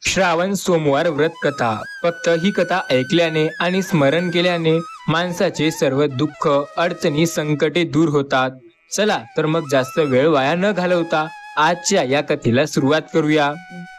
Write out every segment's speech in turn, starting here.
श्रावण सोमवार व्रत कथा. फक्त ही कथा ऐकल्याने आणि स्मरण केल्याने माणसाचे सर्व दुःख, अडचणी, संकटे दूर होतात. चला तर मग जास्त वेळ वाया न घालवता आजच्या या कथेला सुरुवात करूया.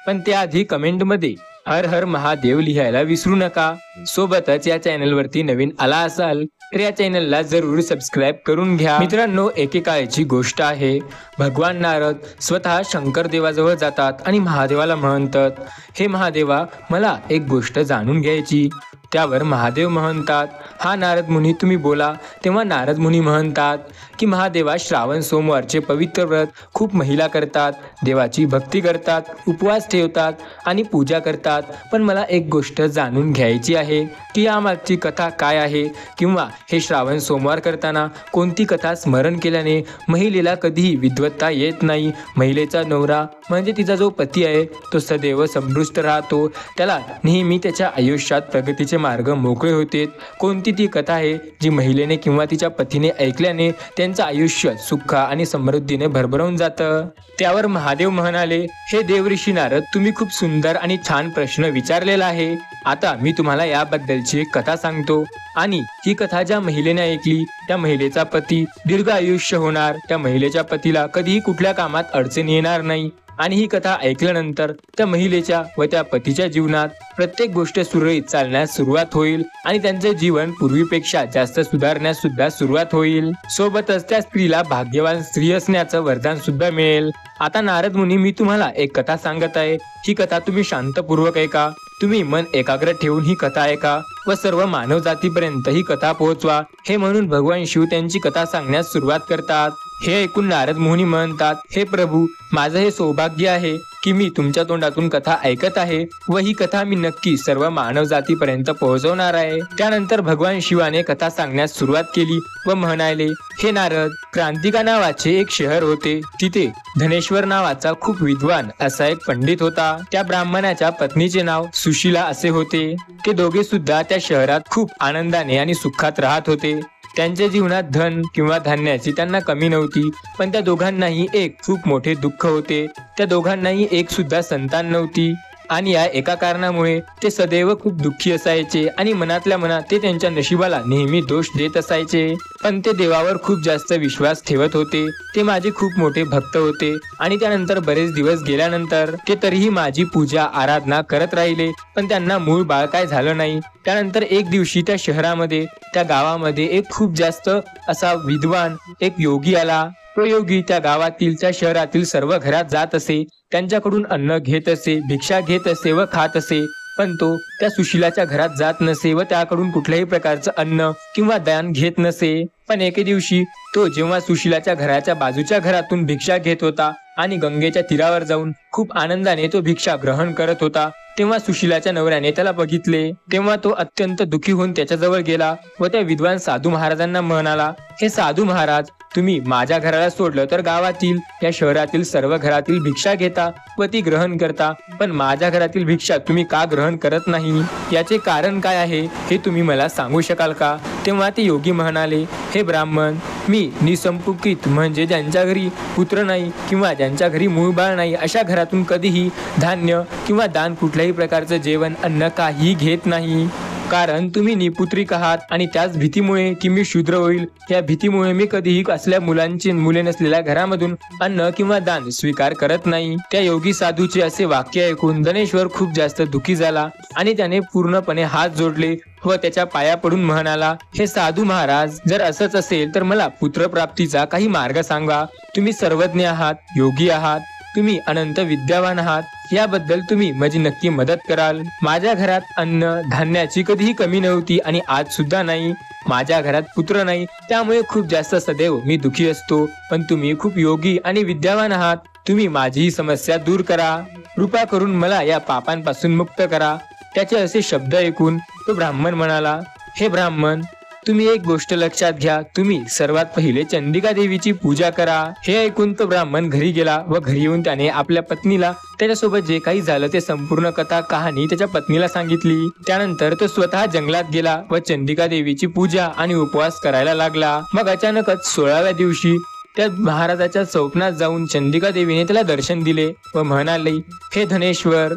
पण त्याआधी कमेंटमध्ये हर हर महादेव लिहायला विसरू नका. सोबतच या चॅनलवरती नवीन आला असाल तर या चॅनलला जरूर सबस्क्राईब करून घ्या. मित्रांनो, एकेकाळची गोष्ट आहे. भगवान नारद स्वतः शंकर देवाजवळ जातात आणि महादेवाला म्हणतात, हे महादेवा, मला एक गोष्ट जाणून घ्यायची. त्यावर महादेव म्हणतात, हा नारद मुनी, तुम्ही बोला. तेव्हा नारद मुनी म्हणतात की महादेवा, श्रावण सोमवारचे पवित्र व्रत खूप महिला करतात, देवाची भक्ती करतात, उपवास ठेवतात आणि पूजा करतात. पण मला एक गोष्ट जाणून घ्यायची आहे की यामागची कथा काय आहे, किंवा हे श्रावण सोमवार करताना कोणती कथा स्मरण केल्याने महिलेला कधीही विद्वत्ता येत नाही. महिलेचा नवरा म्हणजे तिचा जो पती आहे तो सदैव समृद्ध राहतो, त्याला नेहमी त्याच्या आयुष्यात प्रगतीचे मार्ग मोकळे होते. कोणती ती कथा आहे जी महिलेने किंवा तिच्या पतीने ऐकल्याने त्यांचं आयुष्य सुख आणि समृद्धीने भरभरून जातं. त्यावर महादेव म्हणाले, हे देवऋषी नारद, तुम्ही खूप सुंदर आणि छान प्रश्न विचारलेला आहे. आता मी तुम्हाला याबद्दलची एक कथा सांगतो. आणि ही कथा ज्या महिलेने ऐकली त्या महिलेचा पती दीर्घ आयुष्य होणार, त्या महिलेच्या पतीला कधीही कुठल्या कामात अडचण येणार नाही. आणि ही कथा ऐकल्यानंतर त्या महिलेच्या व त्या पतीच्या जीवनात प्रत्येक गोष्ट सुरळीत चालण्यास सुरुवात होईल आणि त्यांचे जीवन पूर्वीपेक्षा जास्त सुधारण्यास सुद्धा सुरुवात होईल. सोबतच त्या स्त्रीला भाग्यवान स्त्री असण्याचं वरदान सुद्धा मिळेल. आता नारद मुनी, मी तुम्हाला एक कथा सांगत आहे. ही कथा तुम्ही शांतपूर्वक ऐका. तुम्ही मन एकाग्र ठेवून ही कथा ऐका व सर्व मानव जातीपर्यंत ही कथा पोहोचवा. हे म्हणून भगवान शिव त्यांची कथा सांगण्यास सुरुवात करतात. हे ऐकून नारद मुनी म्हणतात, हे प्रभू, माझं हे सौभाग्य आहे की मी तुमच्या तोंडातून कथा ऐकत आहे व ही कथा मी नक्की सर्व मानव जातीपर्यंत पोहोचवणार आहे. त्यानंतर भगवान शिवाने कथा सांगण्यास सुरुवात केली व म्हणाले, हे नारद, क्रांतिका नावाचे एक शहर होते. तिथे धनेश्वर नावाचा खूप विद्वान असा एक पंडित होता. त्या ब्राह्मणाच्या पत्नीचे नाव सुशीला असे होते. ते दोघे सुद्धा त्या शहरात खूप आनंदाने आणि सुखात राहत होते. त्यांच्या जीवनात धन किंवा धान्याची त्यांना कमी नव्हती. पण त्या दोघांनाही एक खूप मोठे दुःख होते. त्या दोघांनाही एक सुद्धा संतान नव्हती. आणि या एका कारणामुळे ते सदैव खूप दुःखी असायचे आणि मनातल्या मनात ते त्यांच्या नशिबाला नेहमी दोष देत असायचे. पण ते देवावर खूप जास्त विश्वास ठेवत होते. ते माझे खूप मोठे भक्त होते आणि त्यानंतर बरेच दिवस गेल्यानंतर ते तरीही माझी पूजा आराधना करत राहिले. पण त्यांना मूळ बाळ काय झालं नाही. त्यानंतर एक दिवशी त्या शहरामध्ये, त्या गावामध्ये एक खूप जास्त असा विद्वान एक योगी आला. तो योगी त्या गावातील, त्या शहरातील सर्व घरात जात असे, त्यांच्याकडून अन्न घेत असे, भिक्षा घेत असे व खात असे. पण तो त्या सुशिलाच्या घरात जात नसे व त्याकडून कुठल्याही प्रकारचं अन्न किंवा दान घेत नसे. पण एके दिवशी तो जेव्हा सुशिलाच्या घराच्या बाजूच्या घरातून भिक्षा घेत होता आणि गंगेच्या तीरावर जाऊन खूप आनंदाने तो भिक्षा ग्रहण करत होता, तेव्हा सुशिलाच्या नवऱ्याने त्याला बघितले. तेव्हा तो अत्यंत दुःखी होऊन त्याच्याजवळ गेला व त्या विद्वान साधू महाराजांना म्हणाला, हे साधू महाराज, तुम्ही माझ्या घराला सोडलं तर गावातील, या शहरातील सर्व घरातील भिक्षा घेता व ती ग्रहण करता, पण माझ्या घरातील भिक्षा तुम्ही का ग्रहण करत नाही? याचे कारण काय आहे हे तुम्ही मला सांगू शकाल का? तेव्हा ते योगी म्हणाले, हे ब्राह्मण, मी निसंपुकित म्हणजे ज्यांच्या घरी पुत्र नाही किंवा ज्यांच्या घरी मूळ बाळ नाही अशा घरातून कधीही धान्य किंवा दान, कुठल्याही प्रकारचं जेवण, अन्न काही घेत नाही. कारण तुम्ही निपुत्रिक आहात आणि त्याच भीतीमुळे की मी शूद्र होईल, या भीतीमुळे मी कधीही असल्या मुले नसलेल्या घरामधून अन्न किंवा दान स्वीकार करत नाही. त्या योगी साधूचे असे वाक्य ऐकून धनेश्वर खूप जास्त दुःखी झाला आणि त्याने पूर्णपणे हात जोडले व त्याच्या पाया पडून म्हणाला, हे साधू महाराज, जर असंच असेल तर मला पुत्रप्राप्तीचा काही मार्ग सांगा. तुम्ही सर्वज्ञ आहात, योगी आहात, तुम्ही अनंत विद्यावान आहात. याबद्दल तुम्ही माझी नक्की मदत कराल. माझ्या घरात अन्न धान्याची कधीही कमी नव्हती आणि आज सुद्धा नाही. माझ्या घरात पुत्र नाही, त्यामुळे खूप जास्त सदैव मी दुखी असतो. पण तुम्ही खूप योगी आणि विद्यावान आहात. तुम्ही माझी ही समस्या दूर करा. कृपा करून मला या पापांपासून मुक्त करा. त्याचे असे शब्द ऐकून तो ब्राह्मण म्हणाला, हे ब्राह्मण, तुम्ही एक गोष्ट लक्षात घ्या, तुम्ही सर्वात पहिले चंडिका देवीची पूजा करा. हे ऐकून तो ब्राह्मण घरी गेला व घरी येऊन त्याने आपल्या पत्नीला त्याच्यासोबत जे काही झालं ते संपूर्ण कथा कहाणी त्याच्या पत्नीला सांगितली. त्यानंतर तो स्वतः जंगलात गेला व चंडिका देवीची पूजा आणि उपवास करायला लागला. मग अचानकच 16व्या दिवशी त्या महाराजाच्या स्वप्नात जाऊन चंडिका देवीने त्याला दर्शन दिले व म्हणाले, हे धनेश्वर,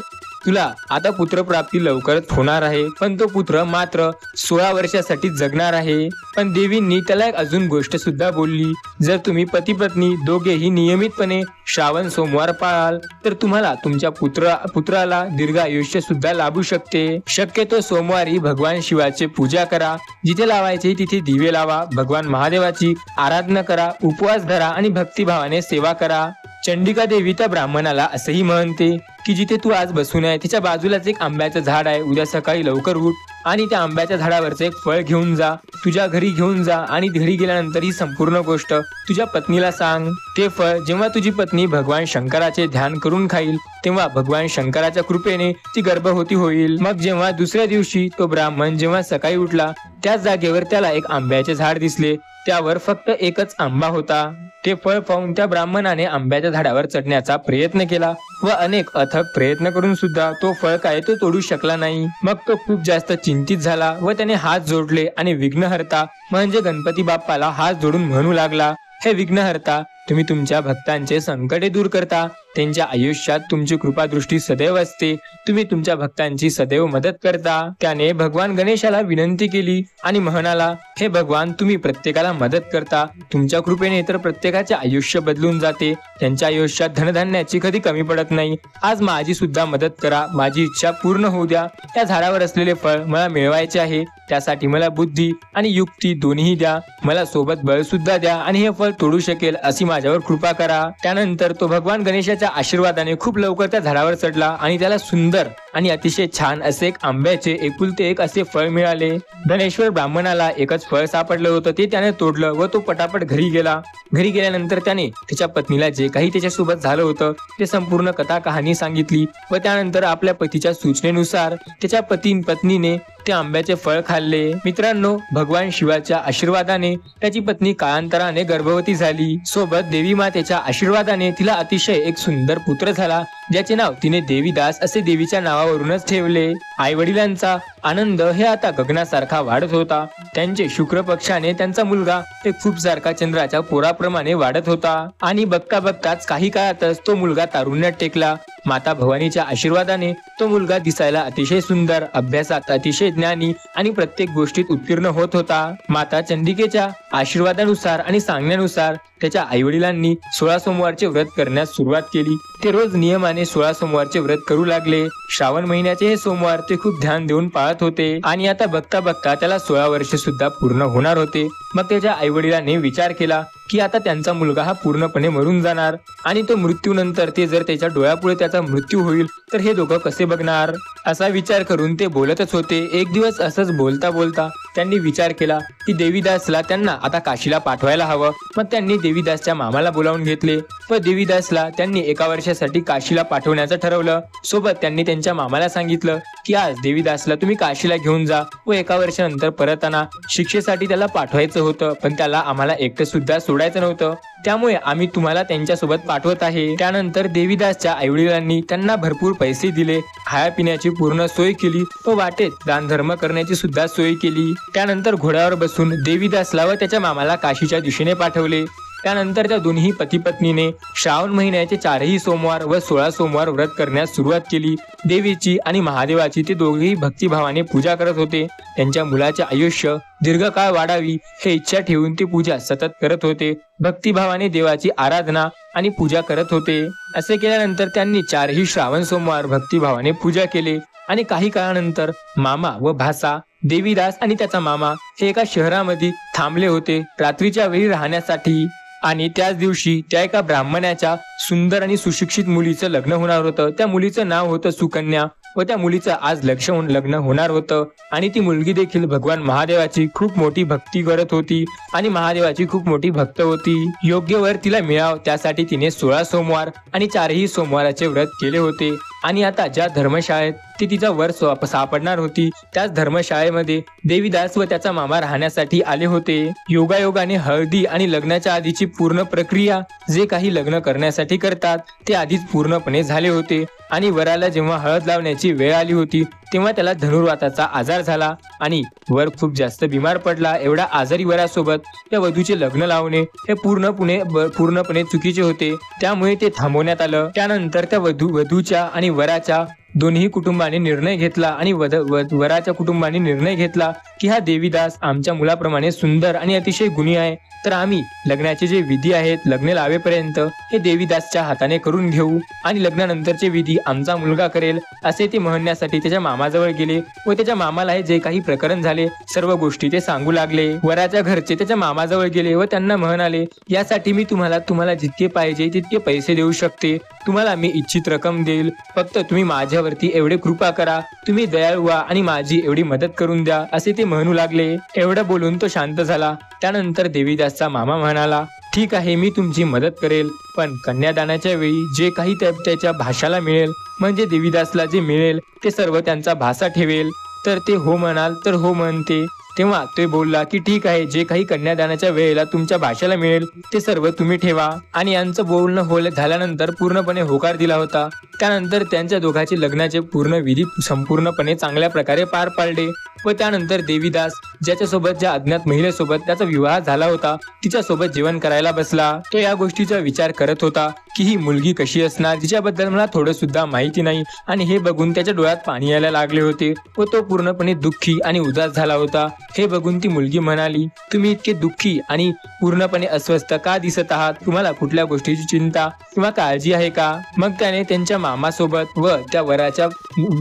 तुला आता पुत्रप्राप्ती लवकरच होणार आहे, पण तो पुत्र मात्र 16 वर्षासाठी जगणार आहे. पण देवींनी त्याला एक अजून गोष्ट सुद्धा बोलली, जर तुम्ही पती पत्नी दोघेही नियमितपणे श्रावण सोमवार पाळाल तर तुम्हाला तुमच्या पुत्राला दीर्घ आयुष्य सुद्धा लाभू शकते. शक्यतो सोमवारी भगवान शिवाचे पूजा करा, जिथे लावायचे तिथे दिवे लावा, भगवान महादेवाची आराधना करा, उपवास धरा आणि भक्तिभावाने सेवा करा. चंडिका देवी त्या ब्राह्मणाला असंही म्हणते की जिथे तू आज बसून आहे त्याच्या बाजूलाच एक आंब्याचं झाड आहे. उद्या सकाळी लवकर उठ आणि त्या आंब्याच्या झाडावरचं एक फळ घेऊन जा, तुझ्या घरी घेऊन जा आणि घरी गेल्यानंतर ही संपूर्ण गोष्ट तुझ्या पत्नीला सांग. ते फळ जेव्हा तुझी पत्नी भगवान शंकराचे ध्यान करून खाईल तेव्हा भगवान शंकराच्या कृपेने ती गर्भवती होईल. मग जेव्हा दुसऱ्या दिवशी तो ब्राह्मण जेव्हा सकाळी उठला त्याच जागेवर त्याला एक आंब्याचे झाड दिसले. त्यावर फक्त एकच आंबा होता. ते फळ पाहून त्या ब्राह्मणाने आंब्याच्या झाडावर चढण्याचा प्रयत्न केला व अनेक अथक प्रयत्न करून सुद्धा तो फळ काय तो तोडू शकला नाही. मग तो खूप जास्त चिंतित झाला व त्याने हात जोडले आणि विघ्नहर्ता म्हणजे गणपती बाप्पाला हात जोडून म्हणू लागला, हे विघ्नहर्ता, तुम्ही तुमच्या भक्तांचे संकटे दूर करता, त्यांच्या आयुष्यात तुमची कृपा दृष्टी सदैव असते, तुम्ही तुमच्या भक्तांची सदैव मदत करता. त्याने भगवान गणेशाला विनंती केली आणि म्हणाला, हे भगवान, तुम्ही प्रत्येकाला मदत करता, तुमच्या कृपेने तर प्रत्येकाचे आयुष्य बदलून जाते, त्यांच्या आयुष्यात धनधान्याची कधी कमी पडत नाही. आज माझी सुद्धा मदत करा, माझी इच्छा पूर्ण होऊ द्या. त्या झाडावर असलेले फळ मला मिळवायचे आहे, त्यासाठी मला बुद्धी आणि युक्ती दोन्ही द्या, मला सोबत बळ सुद्धा द्या आणि हे फळ तोडू शकेल अशी माझ्यावर कृपा करा. त्यानंतर तो भगवान गणेशाच्या आशीर्वादाने खूप लवकर त्या झाडावर चढला आणि त्याला सुंदर आणि अतिशय छान असे एक आंब्याचे एकुलते एक असे फळ मिळाले. धनेश्वर ब्राह्मणाला एकच फळ सापडलं होतं, ते त्याने तोडलं व तो पटापट घरी गेला. घरी गेल्यानंतर त्याने त्याच्या पत्नीला जे काही त्याच्यासोबत झालं होतं ते संपूर्ण कथा कहाणी सांगितली व त्यानंतर आपल्या पतीच्या सूचनेनुसार त्याच्या पत्नीने ते आंब्याचे फळ खाल्ले. मित्रांनो, भगवान शिवाच्या आशीर्वादाने त्याची पत्नी काळांतराने गर्भवती झाली. सोबत देवी मातेच्या आशीर्वादाने तिला अतिशय एक सुंदर पुत्र झाला, ज्याचे नाव तिने देवीदास असे देवीच्या नावावरूनच ठेवले. आई वडिलांचा आनंद हे आता गगनासारखा वाढत होता. त्यांचे शुक्र पक्षाने त्यांचा मुलगा ते खूप सारखा चंद्राच्या पोराप्रमाणे वाढत होता आणि बघता बघताच काही काळातच तो मुलगा तारुण्यात टेकला. माता भवानीच्या आशीर्वादाने तो मुलगा दिसायला अतिशय सुंदर, अभ्यासात अतिशय ज्ञानी आणि प्रत्येक गोष्टीत उत्तीर्ण होत होता. माता चंडिकेच्या आशीर्वादानुसार आणि सांगण्यानुसार त्याच्या आई वडिलांनी 16 सोमवारचे व्रत करण्यास सुरुवात केली. ते रोज नियमाने 16 सोमवारचे व्रत करू लागले. श्रावण महिन्याचे हे सोमवार ते खूप ध्यान देऊन पाळत होते आणि आता बघता बघता त्याला 16 वर्ष सुद्धा पूर्ण होणार होते. मग त्याच्या आई वडिलांनी विचार केला की आता त्यांचा मुलगा हा पूर्णपणे मरून जाणार आणि तो मृत्यूनंतर ते जर त्याच्या डोळ्यापुढे त्याचा मृत्यू होईल तर हे दोघं कसे बघणार, असा विचार करून ते बोलतच होते. एक दिवस असंच बोलता बोलता त्यांनी विचार केला की देवीदासला त्यांना आता काशीला पाठवायला हवं. मग त्यांनी देवीदासच्या मामाला बोलावून घेतले व देवीदासला त्यांनी 1 वर्षासाठी काशीला पाठवण्याचं ठरवलं. सोबत त्यांनी त्यांच्या मामाला सांगितलं की आज देवीदासला तुम्ही काशीला घेऊन जा व 1 वर्षानंतर परत आणा. शिक्षेसाठी त्याला पाठवायचं होतं, पण त्याला आम्हाला एकटं सुद्धा सोडायचं नव्हतं, त्यामुळे आम्ही तुम्हाला त्यांच्यासोबत पाठवत आहे. त्यानंतर देवीदासच्या आईवडिलांनी त्यांना भरपूर पैसे दिले, खाण्यापिण्याची पूर्ण सोय केली व वाटेत दान धर्म करण्याची सुद्धा सोय केली. त्यानंतर घोड्यावर बसून देवीदासला व त्याच्या मामाला काशीच्या दिशेने पाठवले. त्यानंतर त्या दोन्ही पती पत्नीने श्रावण महिन्याचे 4ही सोमवार व 16 सोमवार व्रत करण्यास सुरुवात केली. देवीची आणि महादेवाची ते दोघेही भक्तिभावाने पूजा करत होते. त्यांच्या मुलाचे आयुष्य दीर्घकाळ वाढावी हे इच्छा ठेवून ते पूजा सतत करत होते. भक्तिभावाने देवाची आराधना आणि पूजा करत होते. असे केल्यानंतर त्यांनी 4ही श्रावण सोमवार भक्तिभावाने पूजा केले आणि काही काळानंतर मामा व भासा देवीदास आणि त्याचा मामा हे एका शहरामध्ये थांबले होते रात्रीच्या वेळी राहण्यासाठी. आणि त्याच दिवशी त्या एका ब्राह्मणाच्या सुंदर आणि सुशिक्षित मुलीचं लग्न होणार होतं. त्या मुलीचं नाव होतं सुकन्या व त्या मुलीचं आज लग्न होणार होतं आणि ती मुलगी देखील भगवान महादेवाची खूप मोठी भक्ती करत होती आणि महादेवाची खूप मोठी भक्त होती. योग्य वर तिला मिळाव त्यासाठी तिने 16 सोमवार आणि 4ही सोमवाराचे व्रत केले होते आणि आता ज्या धर्मशाळेत ती तिचा वर सापडणार होती त्याच धर्मशाळेमध्ये देवीदास व त्याचा मामा राहण्यासाठी आले होते. योगायोगाने हळदी आणि लग्नाच्या आधीची पूर्ण प्रक्रिया जे काही लग्न करण्यासाठी करतात ते आधीच पूर्णपणे झाले होते आणि वराला जेव्हा हळद लावण्याची वेळ आली होती तेव्हा त्याला धनुर्वाताचा आजार झाला आणि वर खूप जास्त बिमार पडला. एवढा आजारी वरासोबत त्या वधूचे लग्न लावणे हे पूर्णपणे चुकीचे होते, त्यामुळे ते थांबवण्यात आलं. त्यानंतर त्या वधूच्या आणि वराच्या दोन्ही कुटुंबाने निर्णय घेतला आणि वराच्या कुटुंबाने निर्णय घेतला की हा देवीदास आमच्या मुलाप्रमाणे सुंदर आणि अतिशय गुणी आहे, तर आम्ही लग्नाचे जे विधी आहेत लग्न लावेपर्यंत हे देवीदासच्या हाताने करून घेऊ आणि लग्नानंतरचे विधी आमचा मुलगा करेल, असे ते म्हणण्यासाठी त्याच्या मामाजवळ गेले व त्याच्या मामाला हे जे काही प्रकरण झाले सर्व गोष्टी ते सांगू लागले. वराच्या घरचे त्याच्या मामाजवळ गेले व त्यांना म्हणाले, यासाठी मी तुम्हाला जितके पाहिजे तितके पैसे देऊ शकते, तुम्हाला मी इच्छित रक्कम देईल, फक्त तुम्ही माझ्यावरती एवढे कृपा करा, तुम्ही दयाळू व्हा आणि माझी एवढी मदत करून द्या, असे ते म्हणू लागले. एवढं बोलून तो शांत झाला. त्यानंतर देवीदासचा मामा म्हणाला, ठीक आहे, मी तुमची मदत करेल, पण कन्यादानाच्या वेळी जे काही त्याच्या भाषाला मिळेल म्हणजे देवीदासला जे मिळेल ते सर्व त्यांचा भासा ठेवेल. तर ते हो म्हणाल तर हो म्हणते. तेव्हा ते बोलला की ठीक आहे, जे काही कन्यादानाच्या वेळेला तुमच्या भाषेला मिळेल ते सर्व तुम्ही ठेवा. आणि यांचं बोलणं झाल्यानंतर पूर्णपणे होकार दिला होता. त्यानंतर त्यांच्या दोघांचे लग्नाचे पूर्ण विधी संपूर्णपणे चांगल्या प्रकारे पार पाडले व त्यानंतर देवीदास ज्याच्यासोबत ज्या अज्ञात महिलेसोबत त्याचा विवाह झाला होता तिच्यासोबत जेवण करायला बसला. तो या गोष्टीचा विचार करत होता की ही मुलगी कशी असणार, जिच्याबद्दल मला थोडं सुद्धा माहिती नाही. आणि हे बघून त्याच्या डोळ्यात पाणी यायला लागले होते व तो पूर्णपणे दुःखी आणि उदास झाला होता. हे बघून ती मुलगी म्हणाली, तुम्ही इतके दुःखी आणि पूर्णपणे अस्वस्थ का दिसत आहात, तुम्हाला कुठल्या गोष्टीची चिंता किंवा काळजी आहे का? मग त्याने त्यांच्या मामासोबत व त्या वराच्या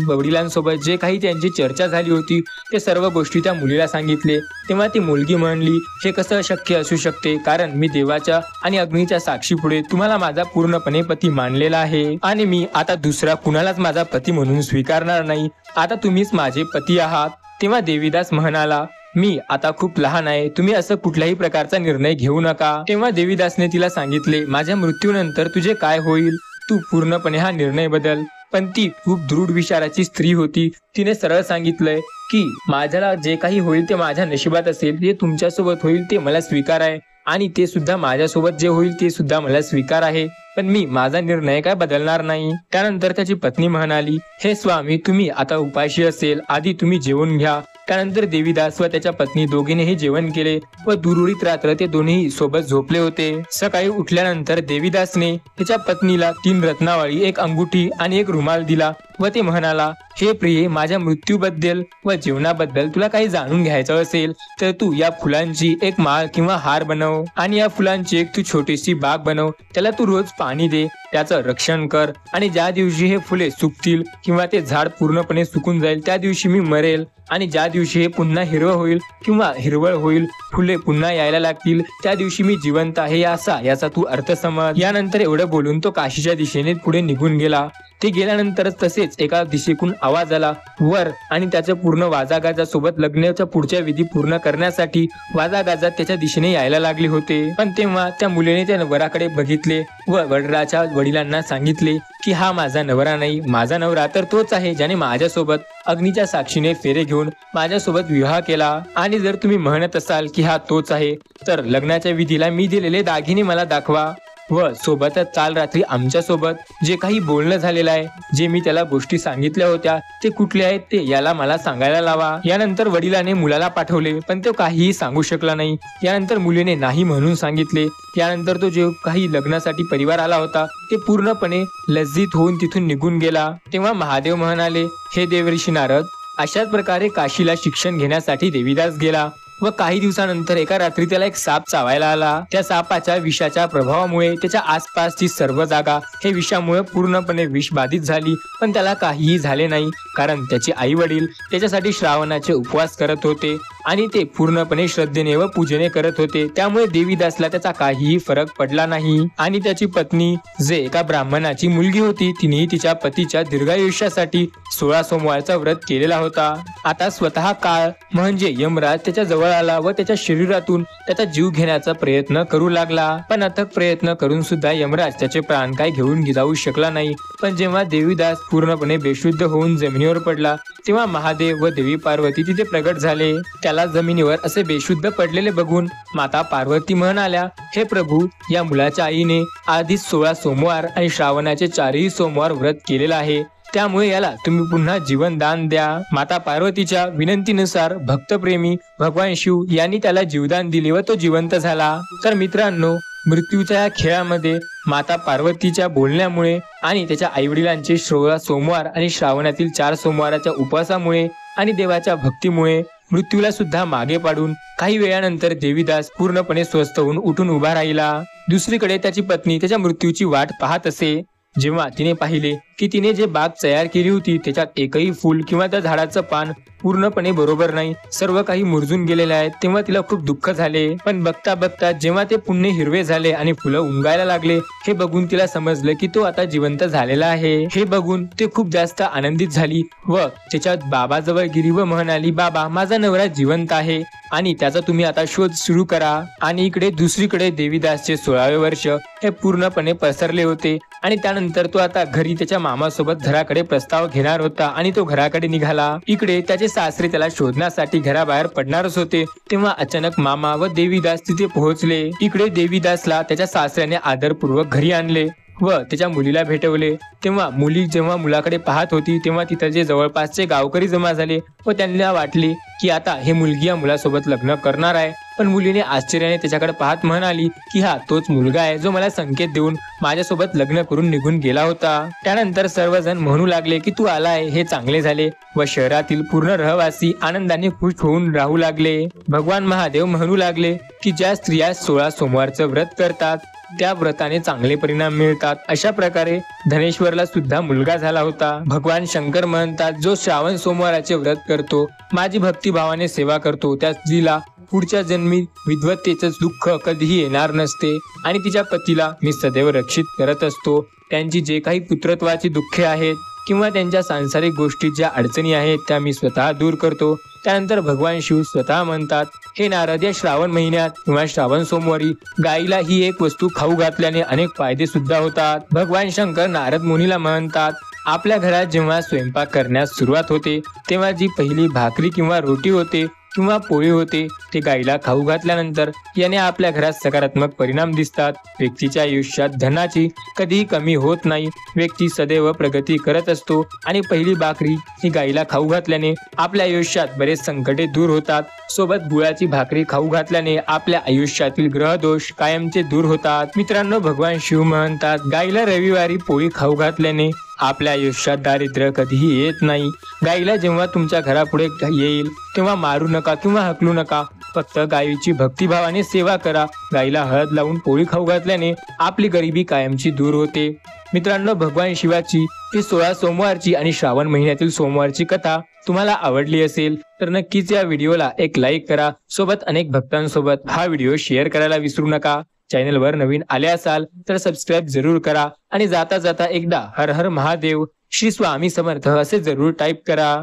वडिलांसोबत जे काही त्यांची चर्चा झाली होती ते सर्व गोष्टी त्या मुलीला सांगितले. तेव्हा ती मुलगी म्हणली, हे कसं शक्य असू शकते, कारण मी देवाच्या आणि अग्नीच्या साक्षी पुढे तुम्हाला माझा पूर्णपणे पती मानलेला आहे आणि मी आता दुसरा कुणालाच माझा पती म्हणून स्वीकारणार नाही. आता तुम्हीच माझे पती आहात. तेव्हा देवीदास म्हणाला, मी आता खूप लहान आहे, तुम्ही असं कुठल्याही प्रकारचा निर्णय घेऊ नका. तेव्हा देवीदासने तिला सांगितले, माझ्या मृत्यूनंतर तुझे काय होईल, तू पूर्णपणे हा निर्णय बदल. पण ती खूप दृढ विचाराची स्त्री होती. तिने सरळ सांगितलंय की माझ्याला जे काही होईल ते माझ्या नशिबात असेल, जे तुमच्यासोबत होईल ते मला स्वीकार आहे आणि ते सुद्धा माझ्यासोबत जे होईल ते सुद्धा मला स्वीकार आहे, पण मी माझा निर्णय काय बदलणार नाही. त्यानंतर त्याची पत्नी म्हणाली, हे स्वामी, तुम्ही आता उपाशी असेल, आधी तुम्ही जेवून घ्या. त्यानंतर देवीदास व त्याच्या पत्नी दोघींनीही जेवण केले व दुरुळीत रात्र ते दोन्ही सोबत झोपले होते. सकाळी उठल्यानंतर देवीदासने त्याच्या पत्नीला 3 रत्नावळी, 1 अंगुठी आणि 1 रुमाल दिला व ते म्हणाला, हे प्रिये, माझ्या मृत्यूबद्दल व जीवनाबद्दल तुला काही जाणून घ्यायचं असेल तर तू या फुलांची एक माळ किंवा हार बनव आणि या फुलांची एक तू छोटीशी बाग बनव. त्याला तू रोज पाणी दे, त्याचं रक्षण कर आणि ज्या दिवशी हे फुले सुकतील किंवा ते झाड पूर्णपणे सुकून जाईल त्या दिवशी मी मरेल आणि ज्या दिवशी हे पुन्हा हिरवं होईल किंवा हिरवळ होईल, फुले पुन्हा यायला लागतील, त्या दिवशी मी जिवंत आहे याचा तू अर्थ समज. यानंतर एवढं बोलून तो काशीच्या दिशेने पुढे निघून गेला. ते गेल्यानंतर तसेच एका दिशेकून आवाज आला वर आणि त्याच्या पूर्ण वाजागाजा सोबत लग्नाच्या पुढच्या विधी पूर्ण करण्यासाठी वाजागाजात त्याच्या दिशेने यायला लागले होते. पण तेव्हा त्या मुलीने त्या वराकडे बघितले व वराच्या वडिलांना सांगितले की हा माझा नवरा नाही, माझा नवरा तर तोच आहे ज्याने माझ्यासोबत अग्नीच्या साक्षीने फेरे घेऊन माझ्यासोबत विवाह केला. आणि जर तुम्ही म्हणत असाल की हा तोच आहे तर लग्नाच्या विधीला मी दिलेले दागिने मला दाखवा व सोबतच काल रात्री आमच्या सोबत जे काही बोलणं झालेलं आहे, जे मी त्याला गोष्टी सांगितल्या होत्या ते कुठले आहेत ते याला मला सांगायला लावा. यानंतर वडिलाने मुलाला पाठवले पण तो काहीही सांगू शकला नाही. यानंतर मुलीने नाही म्हणून सांगितले. यानंतर तो जे काही लग्नासाठी परिवार आला होता ते पूर्णपणे लज्जित होऊन तिथून निघून गेला. तेव्हा महादेव म्हणाले, हे देवऋषी नारद, अशाच प्रकारे काशीला शिक्षण घेण्यासाठी देवीदास गेला व काही दिवसानंतर एका रात्री त्याला एक साप चावायला आला. त्या सापाच्या विषाच्या प्रभावामुळे त्याच्या आसपासची सर्व जागा हे विषामुळे पूर्णपणे विषबाधित झाली, पण त्याला काहीही झाले नाही कारण त्याचे आई वडील त्याच्यासाठी श्रावणाचे उपवास करत होते आणि ते पूर्णपणे श्रद्धेने व पूजेने करत होते. त्यामुळे देवीदासला त्याचा काहीही फरक पडला नाही. आणि त्याची पत्नी जे एका ब्राह्मणाची मुलगी होती तिनेही तिच्या पतीच्या दीर्घायुष्यासाठी 16 सोमवारचा व्रत केलेला होता. आता स्वतः काळ म्हणजे यमराज त्याच्या जवळ आला व त्याच्या शरीरातून त्याचा जीव घेण्याचा प्रयत्न करू लागला. पण अथक प्रयत्न करून सुद्धा यमराज त्याचे प्राण काय घेऊन जाऊ शकला नाही. पण जेव्हा देवीदास पूर्णपणे बेशुद्ध होऊन जमिनीवर पडला तेव्हा महादेव व देवी पार्वती तिथे प्रगट झाले. त्याला जमिनीवर असे बेशुद्ध पडलेले बघून माता पार्वती म्हणाल्या, हे प्रभू, या मुलाच्या आईने आधीच 16 सोमवार आणि श्रावणाचे 4ही सोमवार व्रत केलेला आहे, त्यामुळे याला तुम्ही पुन्हा जीवन दान द्या. माता पार्वतीच्या विनंतीनुसार भक्तप्रेमी भगवान शिव यांनी त्याला जीवदान दिले व तो जिवंत झाला. तर मित्रांनो, मृत्यूच्या या खेळामध्ये माता पार्वतीच्या बोलण्यामुळे आणि त्याच्या आईवडिलांचे 16 सोमवार आणि श्रावणातील 4 सोमवाराच्या उपवासामुळे आणि देवाच्या भक्तीमुळे मृत्यूला सुद्धा मागे पाडून काही वेळानंतर देवीदास पूर्णपणे स्वस्थ होऊन उठून उभा राहिला। दुसरीकडे त्याची पत्नी त्याच्या मृत्यूची वाट पाहत असे। जेव्हा तिने पाहिले की तिने जे बाग तयार केली होती त्याच्यात एकही फूल किंवा त्या झाडाचं पान पूर्णपणे बरोबर नाही, सर्व काही मुरझून गेलेले आहे, तेव्हा तिला खूप दुःख झाले। पण बघता बघता जेव्हा ते पुन्हा हिरवे झाले आणि फुलं उमगायला लागले हे बघून तिला समजलं की तो आता जिवंत झालेला आहे। हे बघून ते खूप जास्त आनंदित झाली व त्याच्या बाबाजवळ गेली व म्हणाली, बाबा माझा नवरा जिवंत आहे आणि त्याचा तुम्ही आता शोध सुरू करा। आणि इकडे दुसरीकडे देवीदासचे 16वे वर्ष हे पूर्णपणे पसरले होते आणि त्यानंतर तो आता घरी त्याच्या मामासोबत घराकडे प्रस्ताव घेणार होता आणि तो घराकडे निघाला। इकडे त्याचे सासरे त्याला शोधण्यासाठी घराबाहेर पडणारच होते तेव्हा अचानक मामा व देवीदास तिथे पोहोचले। इकडे देवीदासला त्याच्या सासऱ्याने आदरपूर्वक घरी आणले व त्याच्या मुलीला भेटवले। तेव्हा मुली जेव्हा मुलाकडे पाहत होती तेव्हा तिथे जे जवळपासचे गावकरी जमा झाले व त्यांना वाटले की आता हे मुलगी या मुलासोबत लग्न करणार आहे। पण मुलीने आश्चर्याने त्याच्याकडे पाहत म्हणाली की हा तोच मुलगा आहे जो मला संकेत देऊन माझ्यासोबत लग्न करून निघून गेला होता। त्यानंतर सर्वजण म्हणू लागले की तू आलाय हे चांगले झाले व शहरातील पूर्ण रहिवासी आनंदाने खुश होऊन राहू लागले। भगवान महादेव म्हणू लागले की ज्या स्त्रिया 16 सोमवारचं व्रत करतात त्या व्रताने चांगले परिणाम मिळतात। अशा प्रकारे धनेश्वरला सुद्धा मुलगा झाला होता। भगवान शंकर म्हणतात, जो श्रावण सोमवाराचे व्रत करतो, माझी भक्तिभावाने सेवा करतो, त्या स्त्रीला पुढच्या जन्मी विधवतेचं दुःख कधीही येणार नसते आणि तिच्या पतीला मी सदैव रक्षित करत असतो। त्यांची जे काही पुत्रत्वाची दुःखे आहेत किंवा त्यांच्या सांसारिक गोष्टीत ज्या अडचणी आहेत त्या मी स्वतः दूर करतो। त्यानंतर भगवान शिव स्वतः म्हणतात, हे नारद, या श्रावण महिन्यात किंवा श्रावण सोमवारी गायीला ही एक वस्तू खाऊ घातल्याने अनेक फायदे सुद्धा होतात। भगवान शंकर नारद मुनीला म्हणतात, आपल्या घरात जेव्हा स्वयंपाक करण्यास सुरुवात होते तेव्हा जी पहिली भाकरी किंवा रोटी होते किंवा पोळी होते ते गायीला खाऊ घातल्यानंतर याने आपल्या घरात सकारात्मक परिणाम दिसतात। व्यक्तीच्या आयुष्यात धनाची कधीही कमी होत नाही, व्यक्ती सदैव प्रगती करत असतो आणि पहिली भाकरी ही गायीला खाऊ घातल्याने आपल्या आयुष्यात बरेच संकटे दूर होतात। सोबत गुळाची भाकरी खाऊ घातल्याने आपल्या आयुष्यातील ग्रहदोष कायमचे दूर होतात। मित्रांनो, भगवान शिव म्हणतात, गायीला रविवारी पोळी खाऊ घातल्याने आपल्या आयुष्यात दारिद्र्य कधीही येत नाही। गायीला जेव्हा तुमच्या घरापुढे येईल तेव्हा मारू नका किंवा हकलू नका, फक्त गायीची भक्तिभावाने सेवा करा। गायीला हळद लावून पोळी खाऊ घातल्याने आपली गरिबी कायमची दूर होते। मित्रांनो, भगवान शिवाची ही 16 सोमवारची आणि श्रावण महिन्यातील सोमवारची कथा तुम्हाला आवडली असेल तर नक्कीच या व्हिडिओला एक लाईक करा। सोबत अनेक भक्तांसोबत हा व्हिडिओ शेअर करायला विसरू नका। चॅनलवर नवीन आले असाल तर सबस्क्राईब जरूर करा आणि जाता जाता एकदा हर हर महादेव, श्री स्वामी समर्थ असे जरूर टाईप करा।